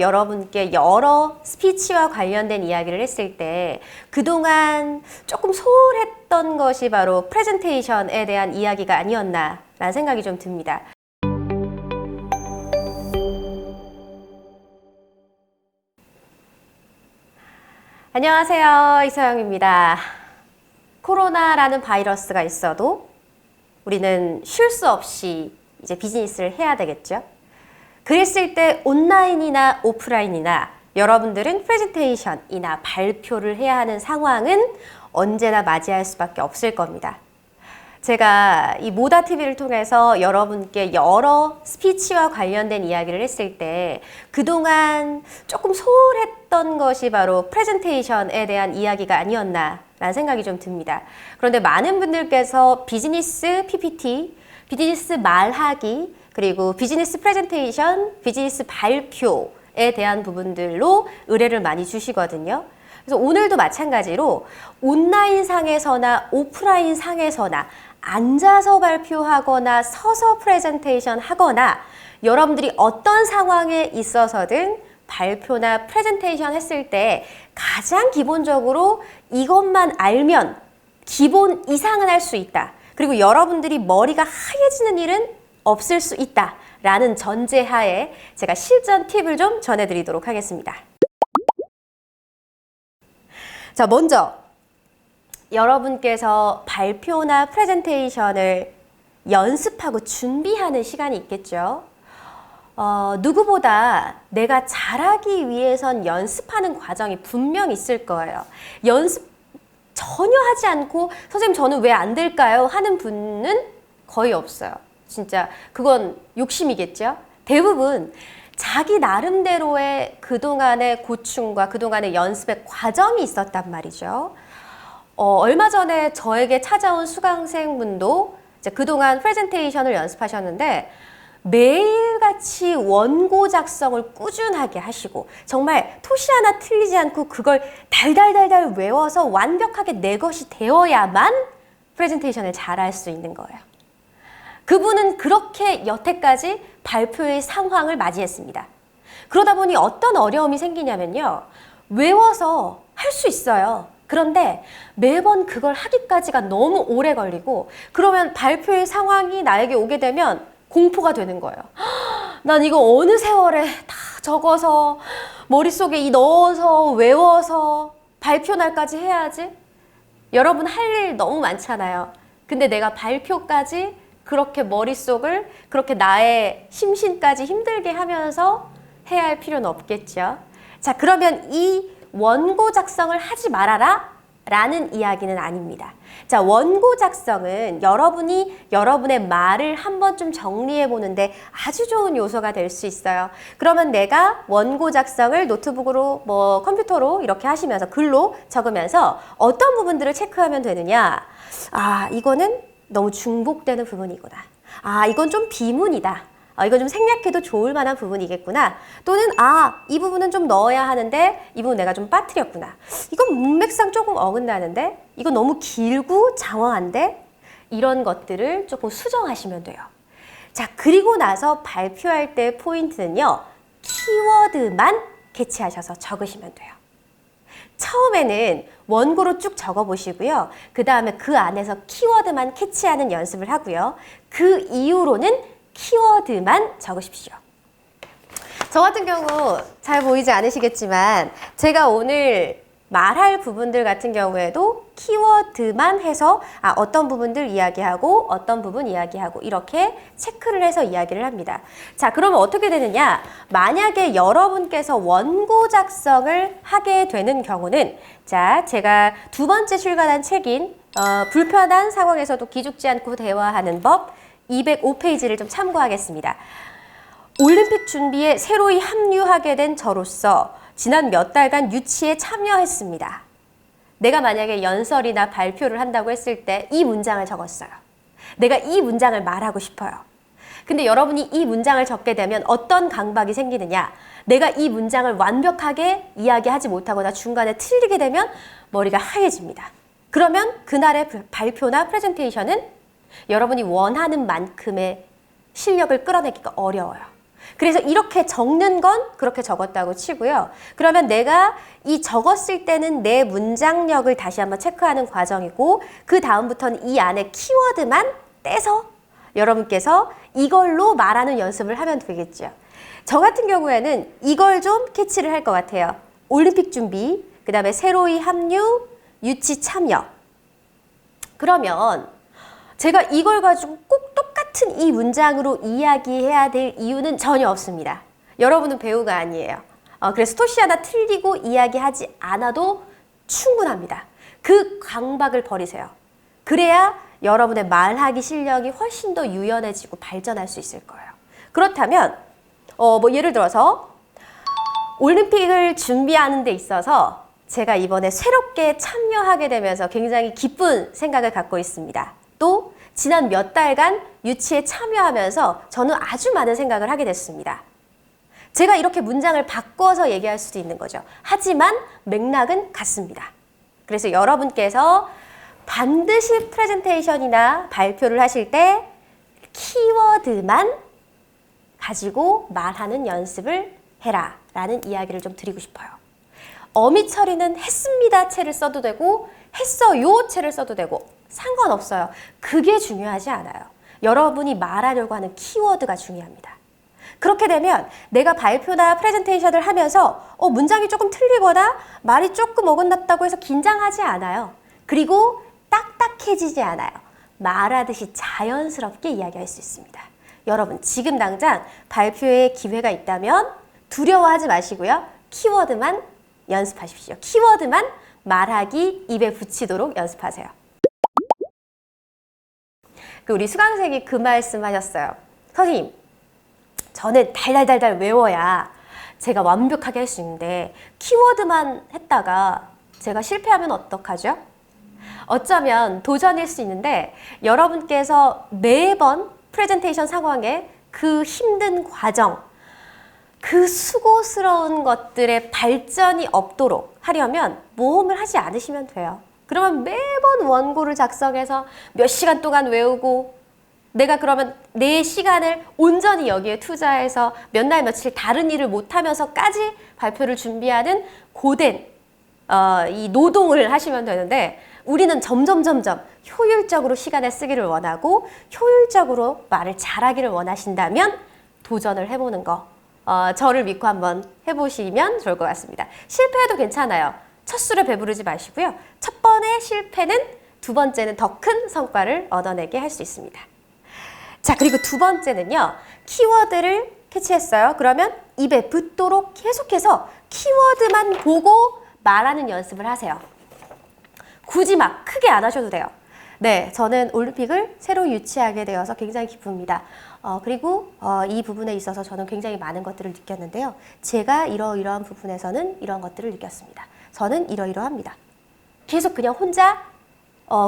여러분께 여러 스피치와 관련된 이야기를 했을 때 그동안 조금 소홀했던 것이 바로 프레젠테이션에 대한 이야기가 아니었나라는 생각이 좀 듭니다. 안녕하세요, 이서영입니다. 코로나라는 바이러스가 있어도 우리는 쉴 수 없이 이제 비즈니스를 해야 되겠죠. 그랬을 때 온라인이나 오프라인이나 여러분들은 프레젠테이션이나 발표를 해야 하는 상황은 언제나 맞이할 수밖에 없을 겁니다. 제가 이 모다TV를 통해서 여러분께 여러 스피치와 관련된 이야기를 했을 때 그동안 조금 소홀했던 것이 바로 프레젠테이션에 대한 이야기가 아니었나라는 생각이 좀 듭니다. 그런데 많은 분들께서 비즈니스 PPT, 비즈니스 말하기, 그리고 비즈니스 프레젠테이션, 비즈니스 발표에 대한 부분들로 의뢰를 많이 주시거든요. 그래서 오늘도 마찬가지로 온라인 상에서나 오프라인 상에서나 앉아서 발표하거나 서서 프레젠테이션 하거나 여러분들이 어떤 상황에 있어서든 발표나 프레젠테이션 했을 때 가장 기본적으로 이것만 알면 기본 이상은 할 수 있다. 그리고 여러분들이 머리가 하얘지는 일은 없을 수 있다라는 전제하에 제가 실전 팁을 좀 전해드리도록 하겠습니다. 자, 먼저 여러분께서 발표나 프레젠테이션을 연습하고 준비하는 시간이 있겠죠. 누구보다 내가 잘하기 위해선 연습하는 과정이 분명 있을 거예요. 연습 전혀 하지 않고 선생님 저는 왜 안 될까요? 하는 분은 거의 없어요. 진짜 그건 욕심이겠죠. 대부분 자기 나름대로의 그동안의 고충과 그동안의 연습의 과정이 있었단 말이죠. 얼마 전에 저에게 찾아온 수강생분도 이제 그동안 프레젠테이션을 연습하셨는데 매일같이 원고 작성을 꾸준하게 하시고 정말 토시 하나 틀리지 않고 그걸 달달달달 외워서 완벽하게 내 것이 되어야만 프레젠테이션을 잘할 수 있는 거예요. 그분은 그렇게 여태까지 발표의 상황을 맞이했습니다. 그러다 보니 어떤 어려움이 생기냐면요. 외워서 할 수 있어요. 그런데 매번 그걸 하기까지가 너무 오래 걸리고 그러면 발표의 상황이 나에게 오게 되면 공포가 되는 거예요. 난 이거 어느 세월에 다 적어서 머릿속에 넣어서 외워서 발표 날까지 해야지? 여러분 할 일 너무 많잖아요. 근데 내가 발표까지 그렇게 머릿속을 그렇게 나의 심신까지 힘들게 하면서 해야 할 필요는 없겠죠. 자, 그러면 이 원고 작성을 하지 말아라 라는 이야기는 아닙니다. 자, 원고 작성은 여러분이 여러분의 말을 한 번쯤 정리해 보는데 아주 좋은 요소가 될 수 있어요. 그러면 내가 원고 작성을 노트북으로 컴퓨터로 이렇게 하시면서 글로 적으면서 어떤 부분들을 체크하면 되느냐. 아, 이거는 너무 중복되는 부분이구나. 아, 이건 좀 비문이다. 이건 좀 생략해도 좋을 만한 부분이겠구나. 또는 이 부분은 좀 넣어야 하는데 이 부분 내가 좀 빠뜨렸구나. 이건 문맥상 조금 어긋나는데 이건 너무 길고 장황한데 이런 것들을 조금 수정하시면 돼요. 자, 그리고 나서 발표할 때 포인트는요. 키워드만 캐치하셔서 적으시면 돼요. 처음에는 원고로 쭉 적어보시고요. 그 다음에 그 안에서 키워드만 캐치하는 연습을 하고요. 그 이후로는 키워드만 적으십시오. 저 같은 경우 잘 보이지 않으시겠지만 제가 오늘 말할 부분들 같은 경우에도 키워드만 해서 어떤 부분들 이야기하고 어떤 부분 이야기하고 이렇게 체크를 해서 이야기를 합니다. 자, 그러면 어떻게 되느냐? 만약에 여러분께서 원고 작성을 하게 되는 경우는 자, 제가 두 번째 출간한 책인 불편한 상황에서도 기죽지 않고 대화하는 법 205페이지를 좀 참고하겠습니다. 올림픽 준비에 새로이 합류하게 된 저로서 지난 몇 달간 유치에 참여했습니다. 내가 만약에 연설이나 발표를 한다고 했을 때 이 문장을 적었어요. 내가 이 문장을 말하고 싶어요. 근데 여러분이 이 문장을 적게 되면 어떤 강박이 생기느냐? 내가 이 문장을 완벽하게 이야기하지 못하거나 중간에 틀리게 되면 머리가 하얘집니다. 그러면 그날의 발표나 프레젠테이션은 여러분이 원하는 만큼의 실력을 끌어내기가 어려워요. 그래서 이렇게 적는 건 그렇게 적었다고 치고요. 그러면 내가 이 적었을 때는 내 문장력을 다시 한번 체크하는 과정이고 그 다음부터는 이 안에 키워드만 떼서 여러분께서 이걸로 말하는 연습을 하면 되겠죠. 저 같은 경우에는 이걸 좀 캐치를 할 것 같아요. 올림픽 준비, 그 다음에 새로이 합류, 유치 참여. 그러면 제가 이걸 가지고 꼭 똑같은 이 문장으로 이야기해야 될 이유는 전혀 없습니다. 여러분은 배우가 아니에요. 그래서 토시 하나 틀리고 이야기하지 않아도 충분합니다. 그 강박을 버리세요. 그래야 여러분의 말하기 실력이 훨씬 더 유연해지고 발전할 수 있을 거예요. 그렇다면 뭐 예를 들어서 올림픽을 준비하는 데 있어서 제가 이번에 새롭게 참여하게 되면서 굉장히 기쁜 생각을 갖고 있습니다. 또 지난 몇 달간 유치에 참여하면서 저는 아주 많은 생각을 하게 됐습니다. 제가 이렇게 문장을 바꿔서 얘기할 수도 있는 거죠. 하지만 맥락은 같습니다. 그래서 여러분께서 반드시 프레젠테이션이나 발표를 하실 때 키워드만 가지고 말하는 연습을 해라 라는 이야기를 좀 드리고 싶어요. 어미 처리는 했습니다 채를 써도 되고 했어요 채를 써도 되고 상관없어요. 그게 중요하지 않아요. 여러분이 말하려고 하는 키워드가 중요합니다. 그렇게 되면 내가 발표나 프레젠테이션을 하면서 문장이 조금 틀리거나 말이 조금 어긋났다고 해서 긴장하지 않아요. 그리고 딱딱해지지 않아요. 말하듯이 자연스럽게 이야기할 수 있습니다. 여러분 지금 당장 발표의 기회가 있다면 두려워하지 마시고요. 키워드만 연습하십시오. 키워드만 말하기 입에 붙이도록 연습하세요. 우리 수강생이 그 말씀 하셨어요. 선생님, 저는 달달달달 외워야 제가 완벽하게 할 수 있는데 키워드만 했다가 제가 실패하면 어떡하죠? 어쩌면 도전일 수 있는데 여러분께서 매번 프레젠테이션 상황에 그 힘든 과정, 그 수고스러운 것들의 발전이 없도록 하려면 모험을 하지 않으시면 돼요. 그러면 매번 원고를 작성해서 몇 시간 동안 외우고 내가 그러면 내 시간을 온전히 여기에 투자해서 몇 날 며칠 다른 일을 못하면서까지 발표를 준비하는 고된 이 노동을 하시면 되는데 우리는 점점 효율적으로 시간을 쓰기를 원하고 효율적으로 말을 잘하기를 원하신다면 도전을 해보는 거 저를 믿고 한번 해보시면 좋을 것 같습니다. 실패해도 괜찮아요. 첫 술에 배부르지 마시고요. 첫 번의 실패는 두 번째는 더 큰 성과를 얻어내게 할 수 있습니다. 자, 그리고 두 번째는요. 키워드를 캐치했어요. 그러면 입에 붙도록 계속해서 키워드만 보고 말하는 연습을 하세요. 굳이 막 크게 안 하셔도 돼요. 네, 저는 올림픽을 새로 유치하게 되어서 굉장히 기쁩니다. 그리고 이 부분에 있어서 저는 굉장히 많은 것들을 느꼈는데요. 제가 이러이러한 부분에서는 이런 것들을 느꼈습니다. 저는 이러이러합니다. 계속 그냥 혼자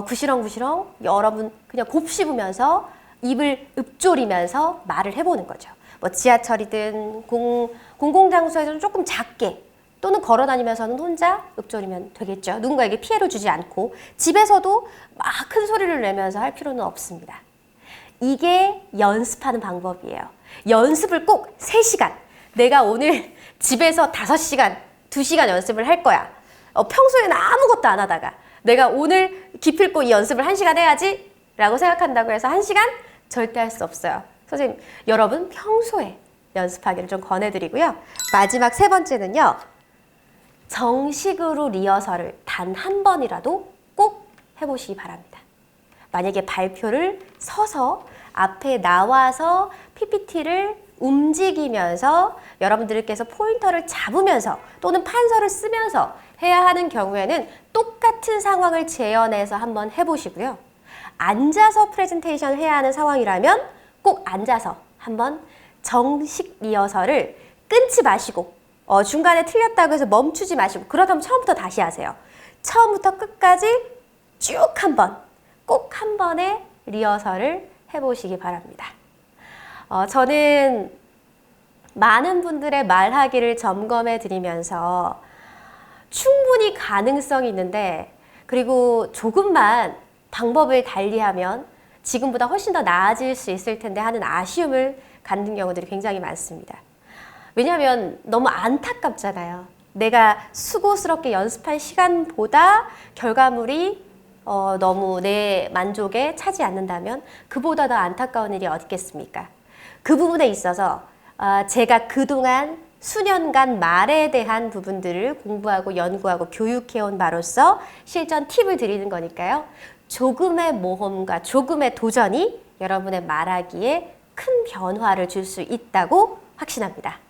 구시렁구시렁 여러분 그냥 곱씹으면서 입을 읊조리면서 말을 해보는 거죠. 뭐 지하철이든 공공장소에서는 조금 작게 또는 걸어다니면서는 혼자 읊조리면 되겠죠. 누군가에게 피해를 주지 않고 집에서도 막 큰 소리를 내면서 할 필요는 없습니다. 이게 연습하는 방법이에요. 연습을 꼭 3시간. 내가 오늘 집에서 5시간, 2시간 연습을 할 거야. 평소에는 아무것도 안 하다가 내가 오늘 기필코 이 연습을 1시간 해야지 라고 생각한다고 해서 1시간? 절대 할 수 없어요. 선생님, 여러분 평소에 연습하기를 좀 권해드리고요. 마지막 3번째는요. 정식으로 리허설을 단 한 번이라도 꼭 해보시기 바랍니다. 만약에 발표를 서서 앞에 나와서 PPT를 움직이면서 여러분들께서 포인터를 잡으면서 또는 판서를 쓰면서 해야 하는 경우에는 똑같은 상황을 재현해서 한번 해보시고요. 앉아서 프레젠테이션 해야 하는 상황이라면 꼭 앉아서 한번 정식 리허설을 끊지 마시고 중간에 틀렸다고 해서 멈추지 마시고 그렇다면 처음부터 다시 하세요. 처음부터 끝까지 쭉 꼭 한 번의 리허설을 해보시기 바랍니다. 저는 많은 분들의 말하기를 점검해 드리면서 충분히 가능성이 있는데 그리고 조금만 방법을 달리하면 지금보다 훨씬 더 나아질 수 있을 텐데 하는 아쉬움을 갖는 경우들이 굉장히 많습니다. 왜냐하면 너무 안타깝잖아요. 내가 수고스럽게 연습한 시간보다 결과물이 너무 내 만족에 차지 않는다면 그보다 더 안타까운 일이 어디 있겠습니까? 그 부분에 있어서 제가 그동안 수년간 말에 대한 부분들을 공부하고 연구하고 교육해온 바로서 실전 팁을 드리는 거니까요. 조금의 모험과 조금의 도전이 여러분의 말하기에 큰 변화를 줄 수 있다고 확신합니다.